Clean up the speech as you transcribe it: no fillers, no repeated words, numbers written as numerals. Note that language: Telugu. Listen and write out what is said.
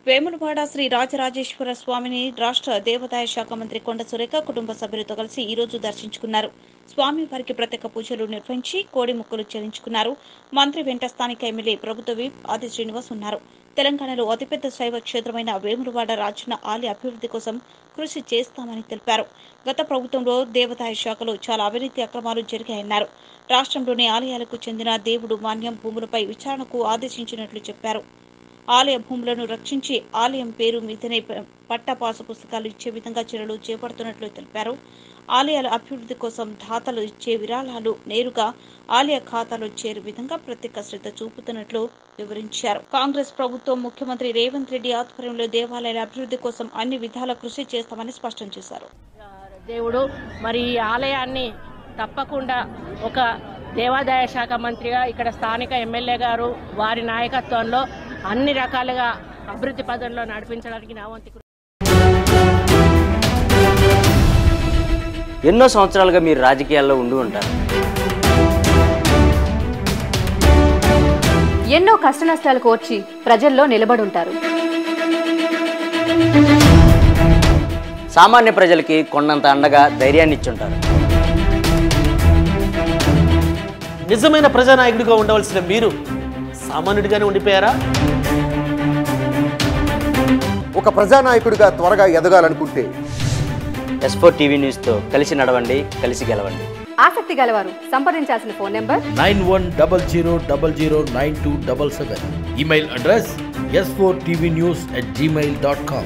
వేములవాడ శ్రీ రాజరాజేశ్వర స్వామిని రాష్ట్ర దేవాదాయ శాఖ మంత్రి కొండ సురేఖ కుటుంబ సభ్యులతో కలిసి ఈ రోజు దర్శించుకున్నారు. స్వామి వారికి ప్రత్యేక పూజలు నిర్వహించి కోడి ముక్కలు చెల్లించుకున్నారు. మంత్రి వెంట స్థానిక ఎమ్మెల్యే ప్రభుత్వ విప్ ఆది శ్రీనివాస్ ఉన్నారు. తెలంగాణలో అతిపెద్ద శైవ క్షేత్రమైన వేములవాడ రాజన్న ఆలయ అభివృద్ధి కోసం కృషి చేస్తామని తెలిపారు. గత ప్రభుత్వంలో దేవాదాయ శాఖలో చాలా అవినీతి అక్రమాలు జరిగాయన్నారు. రాష్ట్రంలోని ఆలయాలకు చెందిన దేవుడు మాన్యం భూములపై విచారణకు ఆదేశించినట్లు చెప్పారు. ఆలయ భూములను రక్షించి ఆలయం పేరు మీదనే పట్టా పాసు పుస్తకాలు ఇచ్చే విధంగా చర్యలు చేపడుతున్నట్లు తెలిపారు. ఆలయాల అభివృద్ధి కోసం దాతలు ఇచ్చే విరాళాలు నేరుగా ఆలయ ఖాతాలో చేరే విధంగా ప్రత్యేక శ్రద్ధ చూపుతున్నట్లు వివరించారు. కాంగ్రెస్ ప్రభుత్వం ముఖ్యమంత్రి రేవంత్ రెడ్డి ఆధ్వర్యంలో దేవాలయాల అభివృద్ధి కోసం అన్ని విధాల కృషి చేస్తామని స్పష్టం చేశారు. దేవుడు మరి ఈ ఆలయాన్ని తప్పకుండా ఒక దేవాదాయ శాఖ మంత్రిగా ఇక్కడ స్థానిక ఎమ్మెల్యే గారు వారి నాయకత్వంలో అన్ని రకాలుగా అభివృద్ధి పదంలో నడిపించడానికి నా వంతు. ఎన్నో సంవత్సరాలుగా మీరు రాజకీయాల్లో ఉండి ఉంటారు. ఎన్నో కష్టనష్టాలు కోర్చి ప్రజల్లో నిలబడి ఉంటారు. సామాన్య ప్రజలకి కొండంత అండగా ధైర్యాన్ని ఇచ్చుంటారు. నిజమైన ప్రజానాయకుడిగా ఉండవలసిన మీరు సామాన్యుడిగానే ఉండిపోయారా? ఒక ప్రజానాయకుడిగా త్వరగా ఎదగాలనుకుంటే S4 టీవీ న్యూస్తో కలిసి నడవండి, కలిసి గెలవండి. ఆసక్తి గలవారు సంప్రదించాల్సిన phone number 9100009277. Email address s4tvnews@gmail.com.